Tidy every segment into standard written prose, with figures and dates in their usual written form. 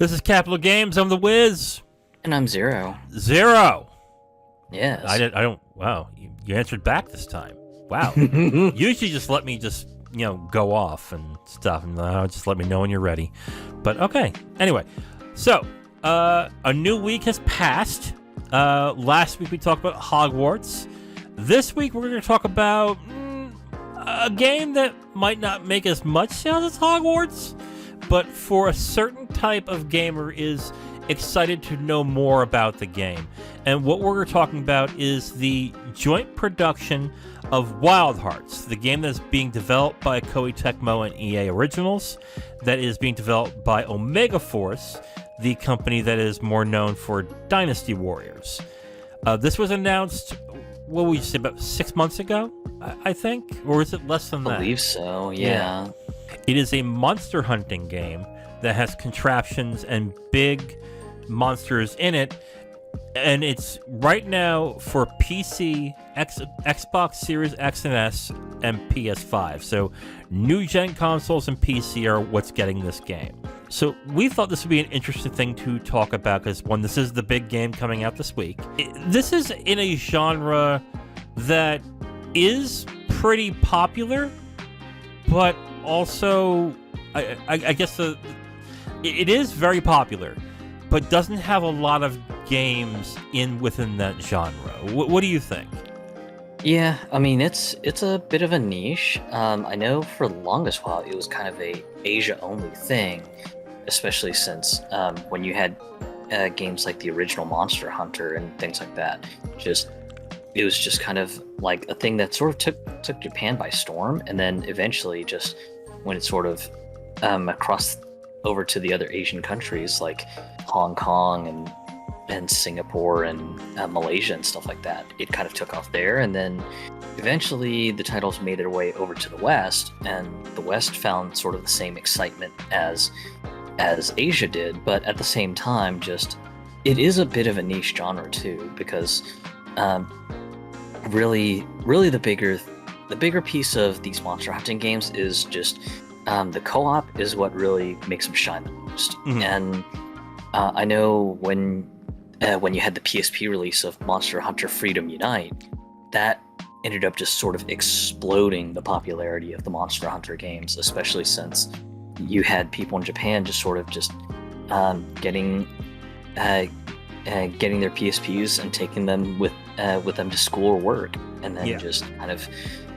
This is Capital Games. I'm the Wiz. And I'm Zero. Zero. Yes. I don't. Wow. You answered back this time. Wow. Usually just let me go off and stuff, and just let me know when you're ready. But okay. Anyway, so a new week has passed. Last week we talked about Hogwarts. This week we're going to talk about a game that might not make as much sales as Hogwarts, but for a certain type of gamer is excited to know more about the game. And what we're talking about is the joint production of Wild Hearts, the game that's being developed by Koei Tecmo and EA Originals, that is being developed by Omega Force, the company that is more known for Dynasty Warriors. This was announced, what would you say, about 6 months ago, I think? Or is it less than that? I believe so, yeah. It is a monster hunting game that has contraptions and big monsters in it, and it's right now for PC, Xbox Series X and S, and PS5. So new gen consoles and PC are what's getting this game. So we thought this would be an interesting thing to talk about because, one, this is the big game coming out this week. This is in a genre that is pretty popular, but also, I guess it is very popular, but doesn't have a lot of games within that genre. What do you think? Yeah, I mean, it's a bit of a niche. I know for the longest while it was kind of a Asia-only thing, especially since when you had games like the original Monster Hunter and things like that. It was just kind of like a thing that sort of took Japan by storm, and then eventually just when it sort of across over to the other Asian countries like Hong Kong and Singapore and Malaysia and stuff like that, it kind of took off there, and then eventually the titles made their way over to the West, and the West found sort of the same excitement as Asia did, but at the same time, just it is a bit of a niche genre too, because really the bigger piece of these monster hunting games is just the co-op is what really makes them shine the most. Mm-hmm. And I know when you had the PSP release of Monster Hunter Freedom Unite, that ended up just sort of exploding the popularity of the Monster Hunter games, especially since you had people in Japan just sort of getting their PSPs and taking them with them to school or work, and then just kind of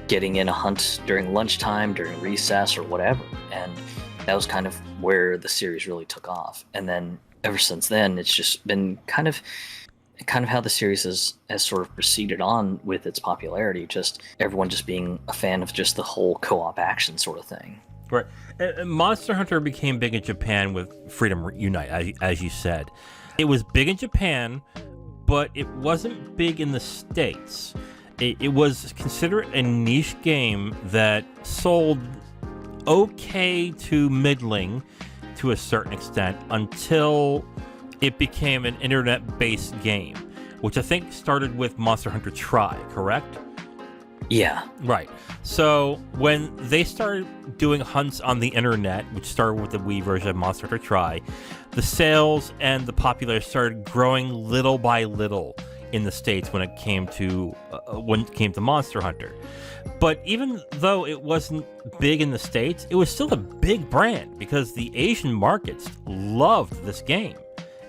getting in a hunt during lunchtime, during recess, or whatever. And that was kind of where the series really took off. And then ever since then, it's just been kind of how the series has sort of proceeded on with its popularity, just everyone just being a fan of just the whole co-op action sort of thing. Right. Monster Hunter became big in Japan with Freedom Unite, as you said. It was big in Japan, but it wasn't big in the States. It was considered a niche game that sold okay to middling to a certain extent until it became an internet-based game, which I think started with Monster Hunter Tri, correct? Yeah. Right. So when they started doing hunts on the internet, which started with the Wii version of Monster Hunter Tri, the sales and the popularity started growing little by little in the States when it came to Monster Hunter. But even though it wasn't big in the States, it was still a big brand because the Asian markets loved this game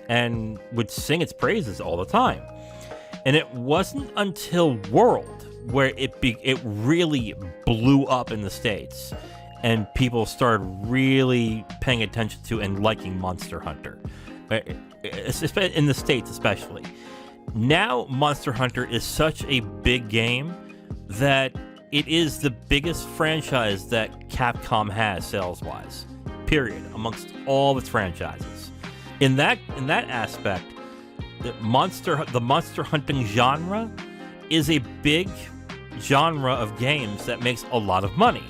and would sing its praises all the time. And it wasn't until World where it really blew up in the States and people started really paying attention to and liking Monster Hunter, in the States especially. Now Monster Hunter is such a big game that it is the biggest franchise that Capcom has sales-wise, period, amongst all its franchises. In that aspect, the monster hunting genre is a big genre of games that makes a lot of money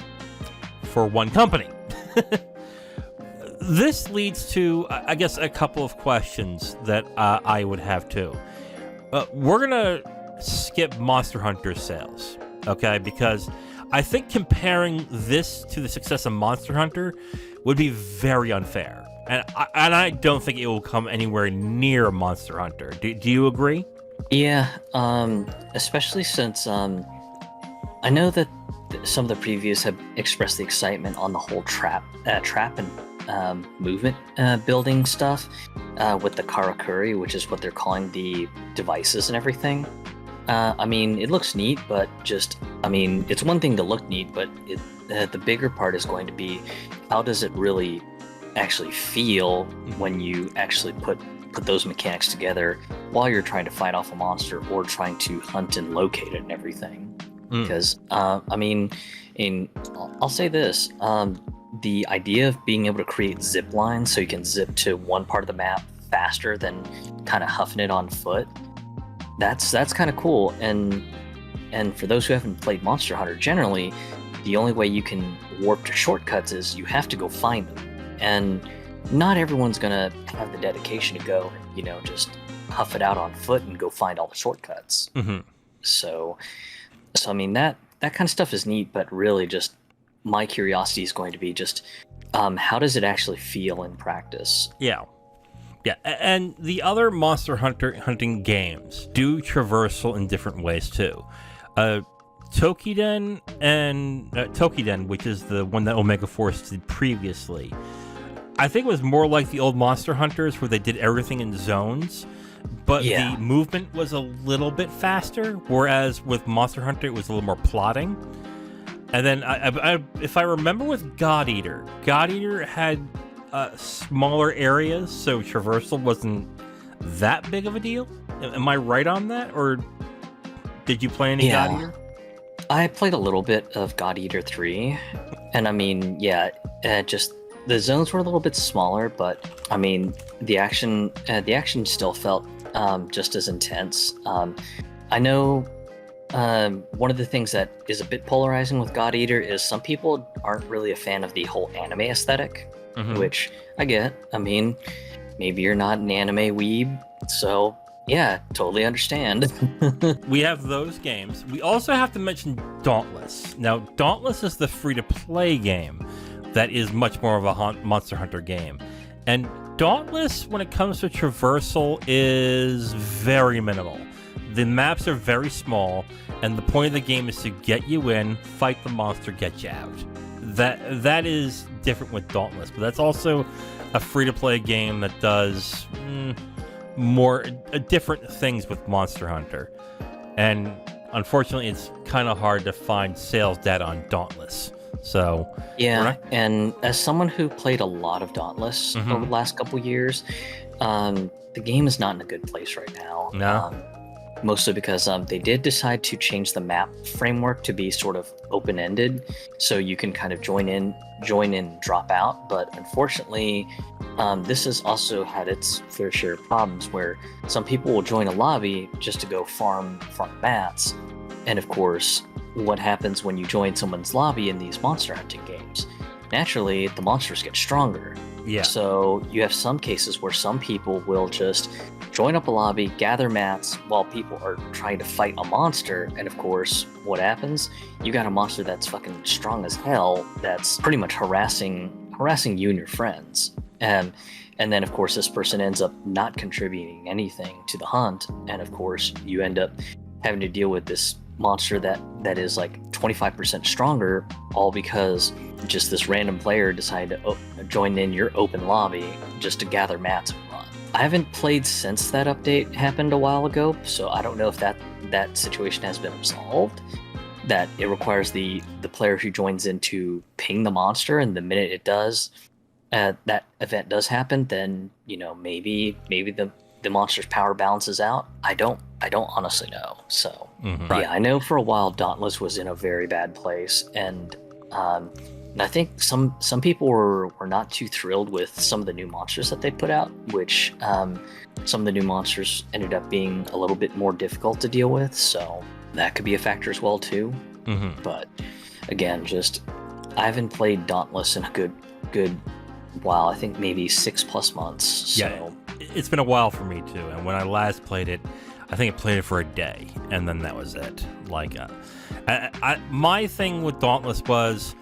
for one company. This leads to, I guess, a couple of questions that I would have too. We're gonna skip Monster Hunter sales, okay? Because I think comparing this to the success of Monster Hunter would be very unfair. I don't think it will come anywhere near Monster Hunter. Do you agree? Yeah, especially since I know that some of the previews have expressed the excitement on the whole trap and movement building stuff with the karakuri, which is what they're calling the devices and everything. I mean, it looks neat, but it's one thing to look neat, but the bigger part is going to be how does it really actually feel when you actually put those mechanics together while you're trying to fight off a monster or trying to hunt and locate it and everything. Because I'll say this: the idea of being able to create zip lines so you can zip to one part of the map faster than kind of huffing it on foot. That's kind of cool. And for those who haven't played Monster Hunter, generally, the only way you can warp to shortcuts is you have to go find them. And not everyone's gonna have the dedication to go, just huff it out on foot and go find all the shortcuts. So I mean that kind of stuff is neat, but really just my curiosity is going to be just how does it actually feel in practice? Yeah, and the other Monster Hunter hunting games do traversal in different ways too. Toukiden, which is the one that Omega Force did previously, I think it was more like the old Monster Hunters where they did everything in zones, but the movement was a little bit faster, whereas with Monster Hunter it was a little more plotting. And then, if I remember with God Eater had smaller areas, so traversal wasn't that big of a deal. Am I right on that, or did you play any God Eater? I played a little bit of God Eater 3, and I mean, just the zones were a little bit smaller, but I mean, the action still felt just as intense. I know one of the things that is a bit polarizing with God Eater is some people aren't really a fan of the whole anime aesthetic, which I get. I mean, maybe you're not an anime weeb, so yeah, totally understand. We have those games. We also have to mention Dauntless. Now, Dauntless is the free-to-play game that is much more of a Monster Hunter game. And Dauntless, when it comes to traversal, is very minimal. The maps are very small, and the point of the game is to get you in, fight the monster, get you out. That is different with Dauntless, but that's also a free-to-play game that does more different things with Monster Hunter. And unfortunately, it's kind of hard to find sales data on Dauntless. So and as someone who played a lot of Dauntless over the last couple years, the game is not in a good place right now. No. Mostly because they did decide to change the map framework to be sort of open-ended, so you can kind of join in, drop out. But unfortunately, this has also had its fair share of problems where some people will join a lobby just to go farm mats, and of course, what happens when you join someone's lobby in these monster hunting games? Naturally, the monsters get stronger. Yeah. So you have some cases where some people will just join up a lobby, gather mats while people are trying to fight a monster, and of course, what happens? You got a monster that's fucking strong as hell that's pretty much harassing you and your friends. And then of course this person ends up not contributing anything to the hunt, and of course you end up having to deal with this monster that is like 25% stronger, all because just this random player decided to join in your open lobby just to gather mats and run. I haven't played since that update happened a while ago, so I don't know if that situation has been resolved, that it requires the player who joins in to ping the monster, and the minute it does, that event does happen, then maybe the monster's power balances out. I don't honestly know. So yeah, I know for a while Dauntless was in a very bad place, and I think some people were not too thrilled with some of the new monsters that they put out, which some of the new monsters ended up being a little bit more difficult to deal with, so that could be a factor as well too. But again, I haven't played Dauntless in a good while. I think maybe 6+ months. So. Yeah, it's been a while for me too, and when I last played it, I think I played it for a day, and then that was it. Like, my thing with Dauntless was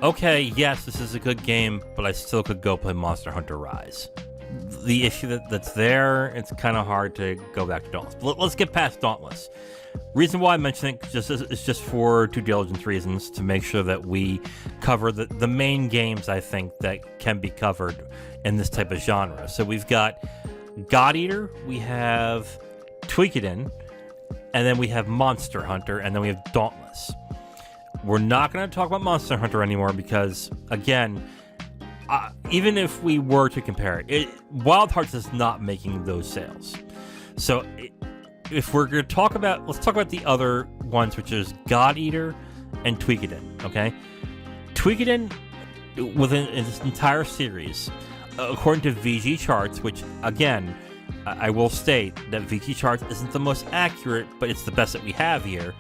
okay, yes, this is a good game, but I still could go play Monster Hunter Rise. The issue that's there, it's kind of hard to go back to Dauntless. But let's get past Dauntless. Reason why I mention it is just for due diligence reasons, to make sure that we cover the main games, I think, that can be covered in this type of genre. So we've got God Eater, we have Toukiden, and then we have Monster Hunter, and then we have Dauntless. We're not going to talk about Monster Hunter anymore because, again, even if we were to compare it, Wild Hearts is not making those sales. So if we're going to talk about, let's talk about the other ones, which is God Eater and Toukiden, okay? Toukiden, within this entire series, according to VG Charts, which, again, I will state that VG Charts isn't the most accurate, but it's the best that we have here.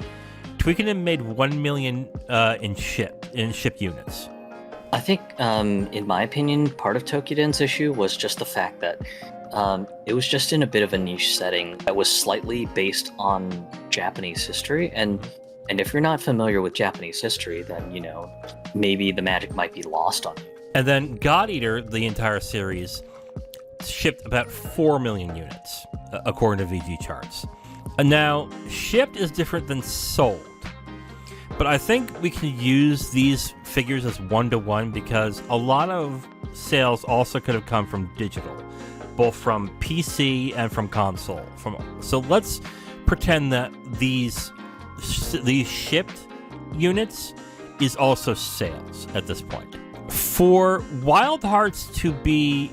Toukiden made 1 million in shipped units. I think, in my opinion, part of Toukiden's issue was just the fact that it was just in a bit of a niche setting that was slightly based on Japanese history. And if you're not familiar with Japanese history, then, you know, maybe the magic might be lost on you. And then God Eater, the entire series, shipped about 4 million units, according to VG Charts. And now, shipped is different than sold. But I think we can use these figures as one-to-one because a lot of sales also could have come from digital, both from PC and from console. So let's pretend that these shipped units is also sales at this point. For Wild Hearts to be,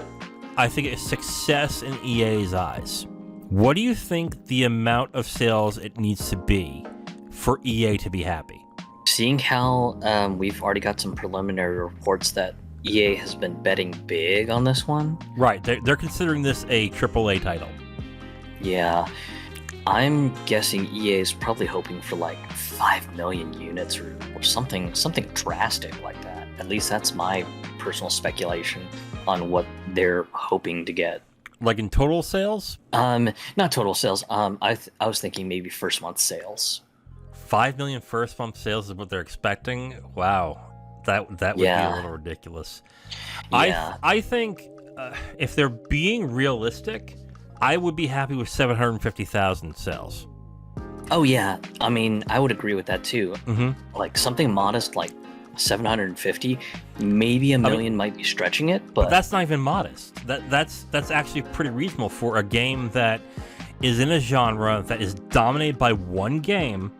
I think, a success in EA's eyes, what do you think the amount of sales it needs to be for EA to be happy? Seeing how we've already got some preliminary reports that EA has been betting big on this one. Right, they're considering this a AAA title. Yeah, I'm guessing EA is probably hoping for like 5 million units or something drastic like that. At least that's my personal speculation on what they're hoping to get. Like in total sales? Not total sales. I was thinking maybe first month sales. 5 million first month sales is what they're expecting. Wow, that would be a little ridiculous. Yeah. I think if they're being realistic, I would be happy with 750,000 sales. Oh yeah, I mean I would agree with that too. Mm-hmm. Like something modest, like 750, maybe a million might be stretching it, but that's not even modest. That's actually pretty reasonable for a game that is in a genre that is dominated by one game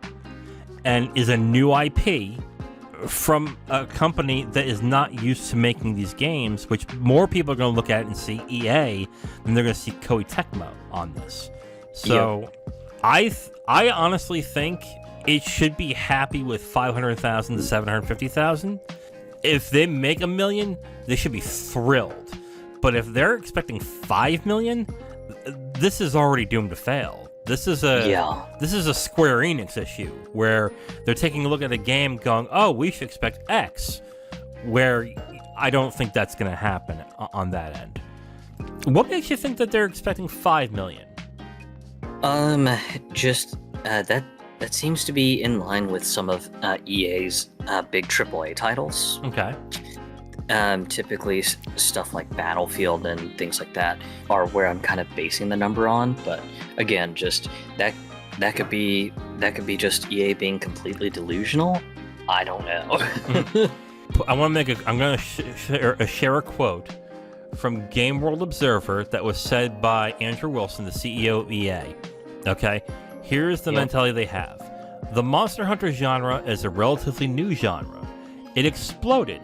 and is a new IP from a company that is not used to making these games, which more people are going to look at and see EA than they're going to see Koei Tecmo on this. So I honestly think it should be happy with 500,000 to 750,000. If they make 1 million, they should be thrilled. But if they're expecting 5 million, this is already doomed to fail. This is a Square Enix issue where they're taking a look at a game going, oh, we should expect X, where I don't think that's going to happen on that end. What makes you think that they're expecting 5 million? Just that seems to be in line with some of EA's big AAA titles. Okay. Typically stuff like Battlefield and things like that are where I'm kind of basing the number on, but again, just that could be just EA being completely delusional. I don't know. I'm going to share a quote from Game World Observer that was said by Andrew Wilson, the CEO of EA. Okay, here's the mentality they have. The Monster Hunter genre is a relatively new genre. It exploded.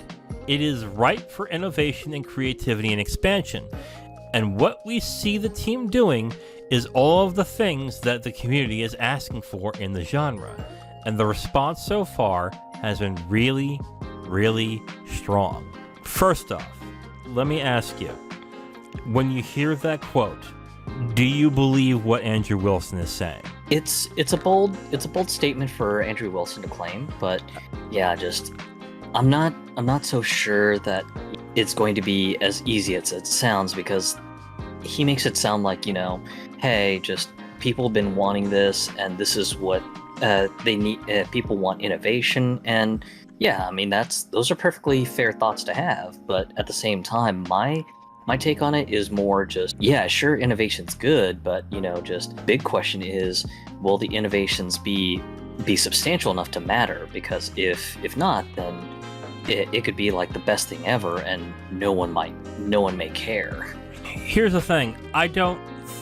It is ripe for innovation and creativity and expansion. And what we see the team doing is all of the things that the community is asking for in the genre. And the response so far has been really, really strong. First off, let me ask you, when you hear that quote, do you believe what Andrew Wilson is saying? It's a bold statement for Andrew Wilson to claim, but yeah, just I'm not so sure that it's going to be as easy as it sounds, because he makes it sound like, you know, hey, just people have been wanting this and this is what they need people want innovation, and yeah, I mean those are perfectly fair thoughts to have. But at the same time, my take on it is more just, yeah, sure, innovation's good, but just big question is, will the innovations be substantial enough to matter? Because if not, then it could be like the best thing ever, and no one may care. Here's the thing: I don't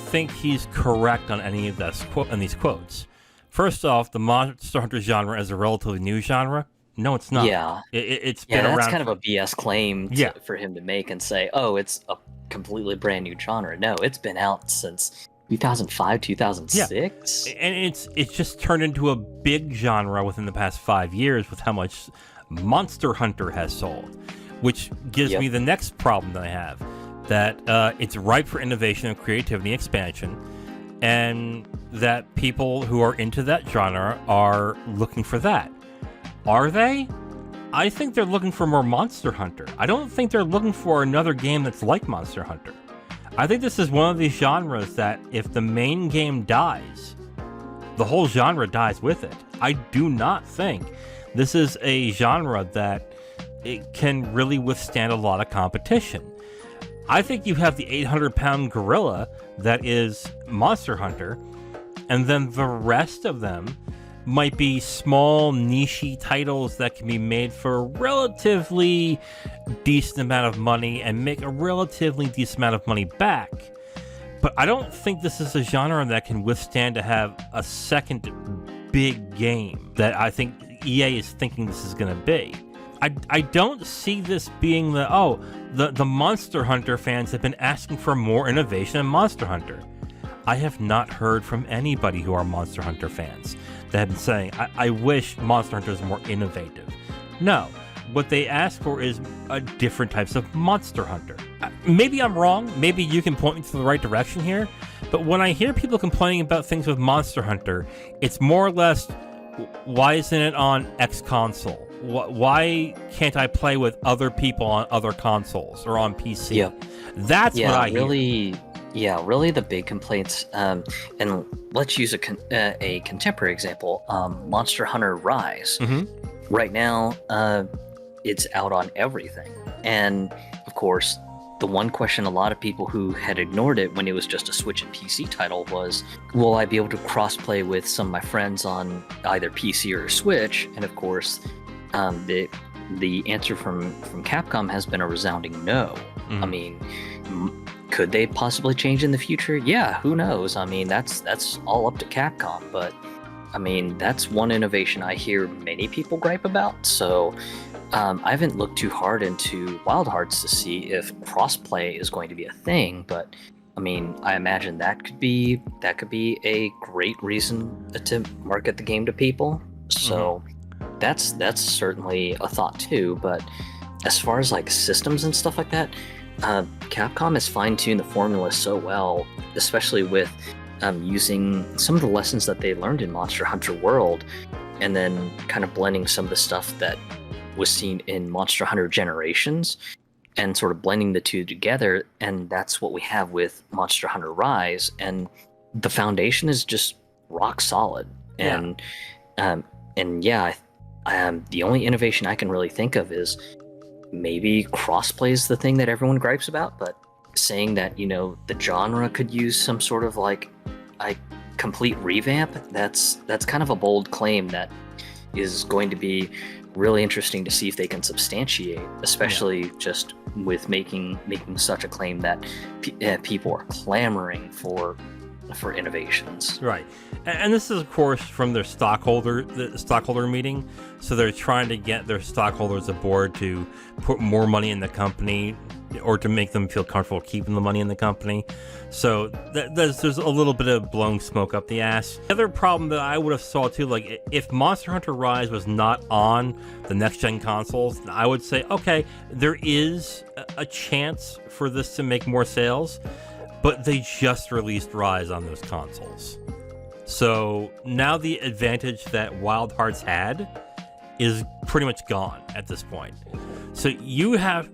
think he's correct on any of these quotes. First off, the Monster Hunter genre is a relatively new genre. No, it's not. Yeah, it's been around. That's kind of a BS claim for him to make and say, oh, it's a completely brand new genre. No, it's been out since 2005, 2006. Yeah. And it's just turned into a big genre within the past 5 years with how much Monster Hunter has sold, which gives me the next problem that I have, that it's ripe for innovation and creativity and expansion, and that people who are into that genre are looking for that. Are they? I think they're looking for more Monster Hunter. I don't think they're looking for another game that's like Monster Hunter. I think this is one of these genres that if the main game dies, the whole genre dies with it. I do not think this is a genre that it can really withstand a lot of competition. I think you have the 800-pound gorilla that is Monster Hunter, and then the rest of them might be small, niche-y titles that can be made for a relatively decent amount of money and make a relatively decent amount of money back. But I don't think this is a genre that can withstand to have a second big game that I think EA is thinking this is going to be. I don't see this being the Monster Hunter fans have been asking for more innovation in Monster Hunter. I have not heard from anybody who are Monster Hunter fans that have been saying, I wish Monster Hunter is more innovative. No, what they ask for is different types of Monster Hunter. Maybe I'm wrong, maybe you can point me to the right direction here, but when I hear people complaining about things with Monster Hunter, it's more or less, why isn't it on X console? Why can't I play with other people on other consoles or on PC? Yeah. That's what I hear. Yeah, really the big complaints, and let's use a contemporary example, Monster Hunter Rise. Mm-hmm. Right now, it's out on everything. And, of course, the one question a lot of people who had ignored it when it was just a Switch and PC title was, will I be able to cross-play with some of my friends on either PC or Switch? And, of course, the answer from Capcom has been a resounding no. Mm-hmm. I mean, could they possibly change in the future? Yeah, who knows? I mean, that's all up to Capcom, but I mean, that's one innovation I hear many people gripe about. So I haven't looked too hard into Wild Hearts to see if crossplay is going to be a thing, but I mean, I imagine that could be a great reason to market the game to people. So that's certainly a thought too. But as far as like systems and stuff like that, Capcom has fine-tuned the formula so well, especially with using some of the lessons that they learned in Monster Hunter World, and then kind of blending some of the stuff that was seen in Monster Hunter Generations, and sort of blending the two together, and that's what we have with Monster Hunter Rise, and the foundation is just rock solid. And the only innovation I can really think of is maybe crossplay is the thing that everyone gripes about, but saying that, the genre could use some sort of like a complete revamp, that's kind of a bold claim that is going to be really interesting to see if they can substantiate, especially just with making such a claim that people are clamoring for innovations. Right. And this is, of course, from the stockholder meeting. So they're trying to get their stockholders aboard to put more money in the company, or to make them feel comfortable keeping the money in the company. So there's a little bit of blowing smoke up the ass. The other problem that I would have saw too, like if Monster Hunter Rise was not on the next-gen consoles, I would say, okay, there is a chance for this to make more sales, but they just released Rise on those consoles. So now the advantage that Wild Hearts had is pretty much gone at this point. So you have,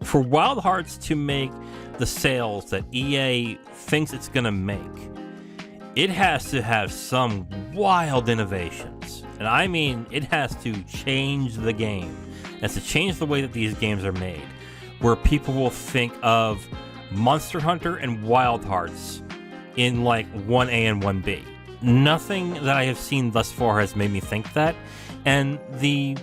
for Wild Hearts to make the sales that EA thinks it's going to make, it has to have some wild innovations. And I mean, it has to change the game. It has to change the way that these games are made, where people will think of Monster Hunter and Wild Hearts in like 1A and 1B. Nothing that I have seen thus far has made me think that. And the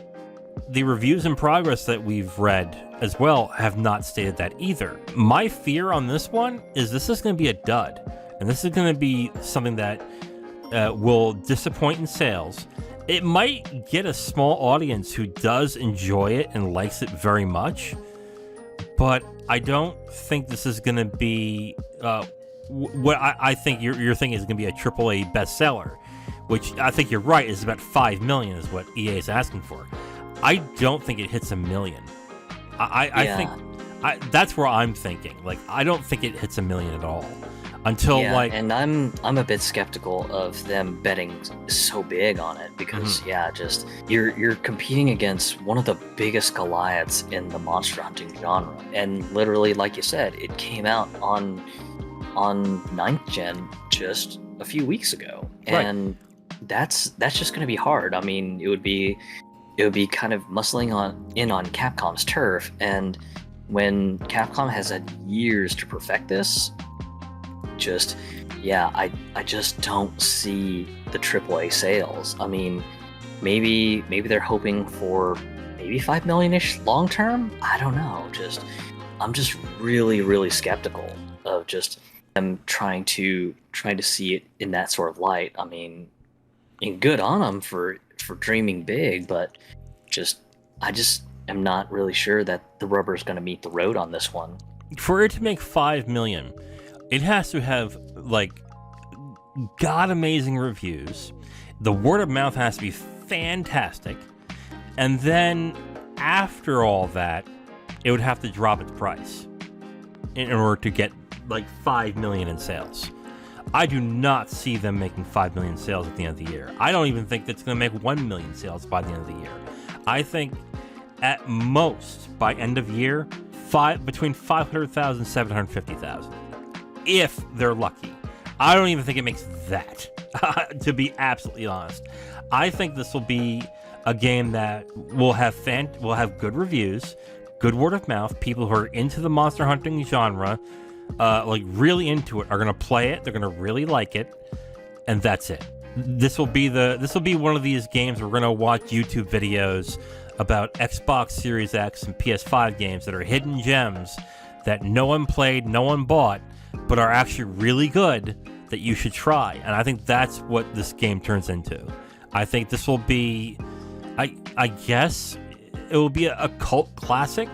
reviews in progress that we've read as well have not stated that either. My fear on this one is this is going to be a dud. And this is going to be something that will disappoint in sales. It might get a small audience who does enjoy it and likes it very much. But I don't think this is going to be what I think you're thinking is going to be a AAA bestseller, which I think you're right is about 5 million is what EA is asking for. I don't think it hits 1 million. I think that's where I'm thinking. Like, I don't think it hits 1 million at all until and I'm a bit skeptical of them betting so big on it because just you're competing against one of the biggest Goliaths in the monster hunting genre, and literally, like you said, it came out on 9th gen just a few weeks ago, and that's just going to be hard. I mean, it would be kind of muscling in on Capcom's turf, and when Capcom has had years to perfect this, I just don't see the AAA sales. I mean, maybe they're hoping for maybe 5 million-ish long term. I don't know. I'm just really, really skeptical of just them trying to see it in that sort of light. I mean, and good on them for dreaming big, but I just am not really sure that the rubber's going to meet the road on this one. For it to make 5 million, it has to have like god amazing reviews. The word of mouth has to be fantastic, and then after all that, it would have to drop its price in order to get like 5 million in sales. I do not see them making 5 million sales at the end of the year. I don't even think it's going to make 1 million sales by the end of the year. I think at most by end of year, between 500,000 and 750,000, if they're lucky. I don't even think it makes that, to be absolutely honest. I think this will be a game that will have good reviews, good word of mouth. People who are into the monster hunting genre, like really into it, are going to play it. They're going to really like it, and that's it. This will be one of these games we're going to watch YouTube videos about Xbox Series X and PS5 games that are hidden gems that no one played, no one bought, but are actually really good that you should try. And I think that's what this game turns into. I think this will be, I guess, it will be a cult classic,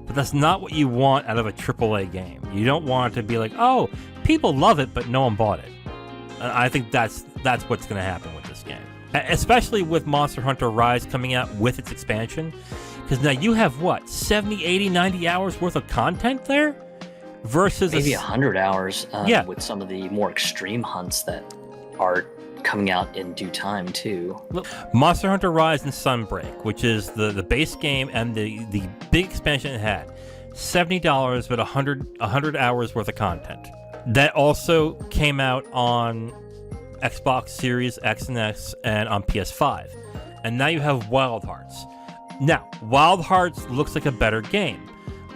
but that's not what you want out of a AAA game. You don't want it to be like, oh, people love it, but no one bought it. And I think that's what's going to happen with this game. Especially with Monster Hunter Rise coming out with its expansion. Because now you have, 70, 80, 90 hours worth of content there? Versus maybe 100 hours with some of the more extreme hunts that are coming out in due time too. Monster Hunter Rise and Sunbreak, which is the base game and the big expansion it had, $70 but 100 hours worth of content. That also came out on Xbox Series X and S and on PS5. And now you have Wild Hearts. Now, Wild Hearts looks like a better game.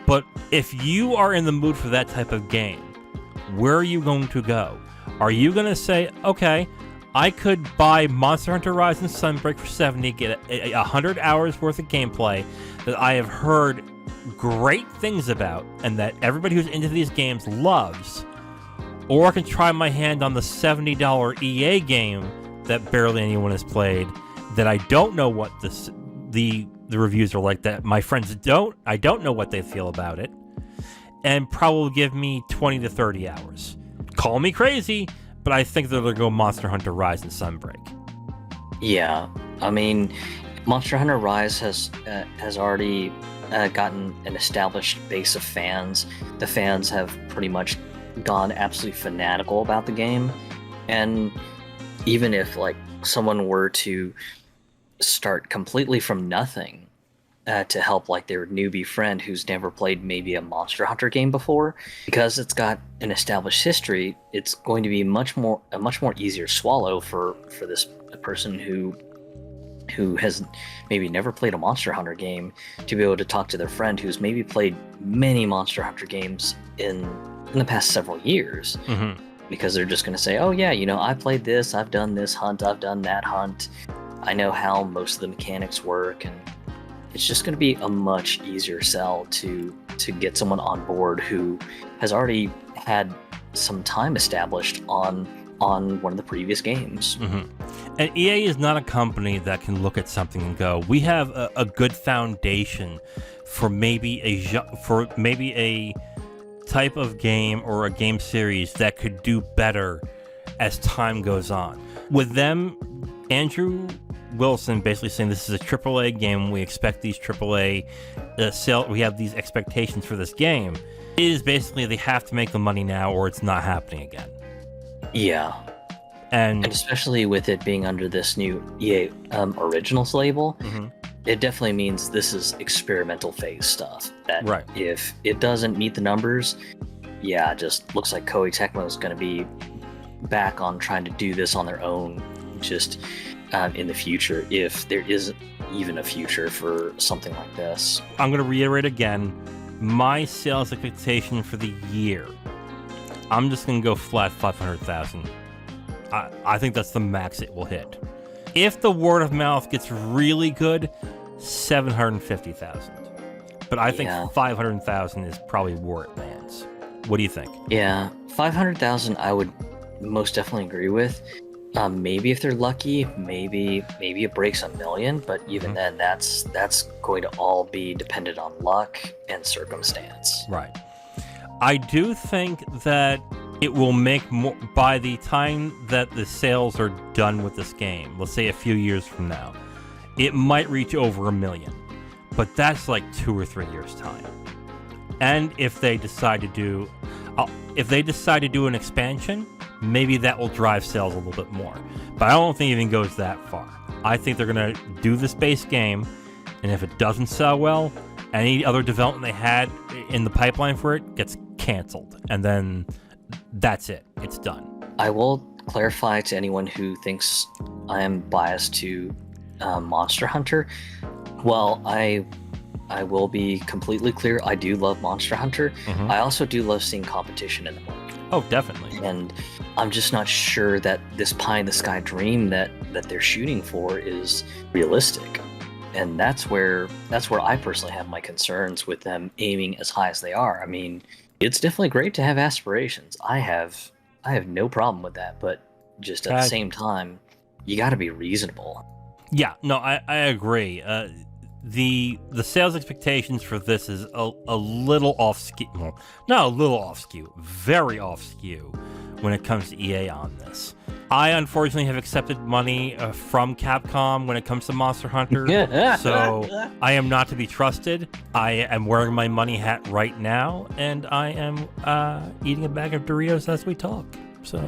But if you are in the mood for that type of game, where are you going to go? Are you going to say, okay, I could buy Monster Hunter Rise and Sunbreak for $70, get 100 hours worth of gameplay that I have heard great things about and that everybody who's into these games loves, or I can try my hand on the $70 EA game that barely anyone has played, that I don't know what the reviews are like, that my friends I don't know what they feel about it, and probably give me 20 to 30 hours. Call me crazy, but I think that they'll go Monster Hunter Rise and Sunbreak. Yeah, I mean, Monster Hunter Rise has already gotten an established base of fans. The fans have pretty much gone absolutely fanatical about the game, and even if like someone were to start completely from nothing to help like their newbie friend who's never played maybe a Monster Hunter game before. Because it's got an established history, it's going to be a much more easier swallow for this person who has maybe never played a Monster Hunter game to be able to talk to their friend who's maybe played many Monster Hunter games in the past several years. Because they're just going to say, oh yeah, I played this, I've done this hunt, I've done that hunt, I know how most of the mechanics work, and it's just going to be a much easier sell to get someone on board who has already had some time established on one of the previous games. And EA is not a company that can look at something and go, we have a good foundation for maybe a type of game or a game series that could do better as time goes on. With them, Andrew Wilson basically saying this is a AAA game, we expect these AAA we have these expectations for this game, is basically they have to make the money now or it's not happening again. Yeah. And especially with it being under this new EA Originals label, it definitely means this is experimental phase stuff. That if it doesn't meet the numbers, yeah, it just looks like Koei Tecmo is going to be back on trying to do this on their own, just in the future, if there is even a future for something like this. I'm going to reiterate again, my sales expectation for the year, I'm just going to go flat 500,000. I think that's the max it will hit. If the word of mouth gets really good, 750,000. But I think 500,000 is probably where it lands. What do you think? Yeah, 500,000 I would most definitely agree with. Maybe if they're lucky, maybe it breaks 1 million, but even then, that's going to all be dependent on luck and circumstance. Right. I do think that it will make more by the time that the sales are done with this game. Let's say a few years from now, it might reach over 1 million, but that's like 2 or 3 years time. And if they decide to do an expansion, maybe that will drive sales a little bit more. But I don't think it even goes that far. I think they're going to do this base game, and if it doesn't sell well, any other development they had in the pipeline for it gets canceled. And then that's it. It's done. I will clarify to anyone who thinks I am biased to Monster Hunter. Well, I will be completely clear. I do love Monster Hunter. I also do love seeing competition in the market. Oh, definitely. And I'm just not sure that this pie-in-the-sky dream that they're shooting for is realistic. And that's where I personally have my concerns with them aiming as high as they are. I mean, it's definitely great to have aspirations. I have no problem with that, but just at the same time, you got to be reasonable. Yeah, no, I agree. The sales expectations for this is a little off skew. Well, not a little off skew, very off skew when it comes to EA on this. I unfortunately have accepted money from Capcom when it comes to Monster Hunter, so I am not to be trusted. I am wearing my money hat right now, and I am eating a bag of Doritos as we talk. So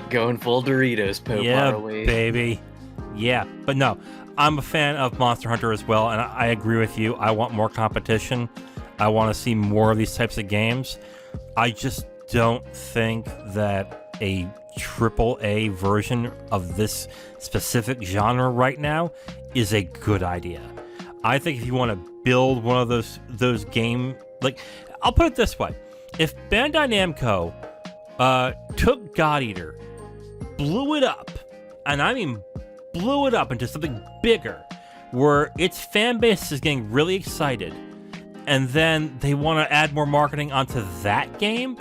going full Doritos, Pope. Yeah, baby. Yeah, but no, I'm a fan of Monster Hunter as well, and I agree with you. I want more competition. I want to see more of these types of games. I just don't think that a AAA version of this specific genre right now is a good idea. I think if you want to build one of those game, like, I'll put it this way. If Bandai Namco took God Eater, blew it up, and I mean blew it up into something bigger, where its fan base is getting really excited, and then they want to add more marketing onto that game,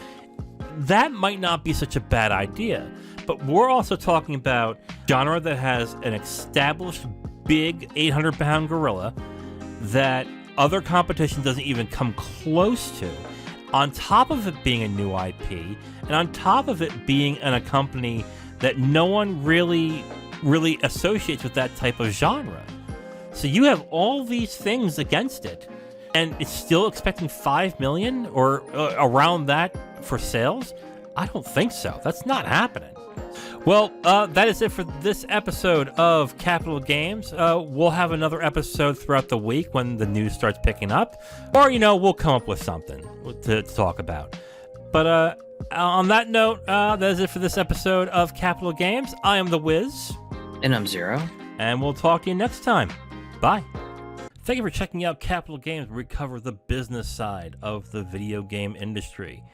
that might not be such a bad idea. But we're also talking about genre that has an established big 800-pound gorilla that other competition doesn't even come close to, on top of it being a new IP, and on top of it being in a company that no one really associates with that type of genre. So you have all these things against it, and it's still expecting 5 million or around that for sales? I don't think so. That's not happening. Well, that is it for this episode of Capital Games. We'll have another episode throughout the week when the news starts picking up. Or, we'll come up with something to talk about. But on that note, that is it for this episode of Capital Games. I am The Wiz. And I'm Zero. And we'll talk to you next time. Bye. Thank you for checking out Capital Games, where we cover the business side of the video game industry.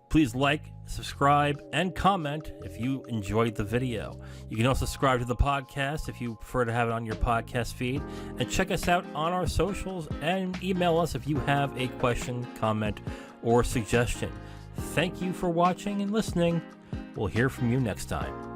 Please like, subscribe, and comment if you enjoyed the video. You can also subscribe to the podcast if you prefer to have it on your podcast feed. And check us out on our socials and email us if you have a question, comment, or suggestion. Thank you for watching and listening. We'll hear from you next time.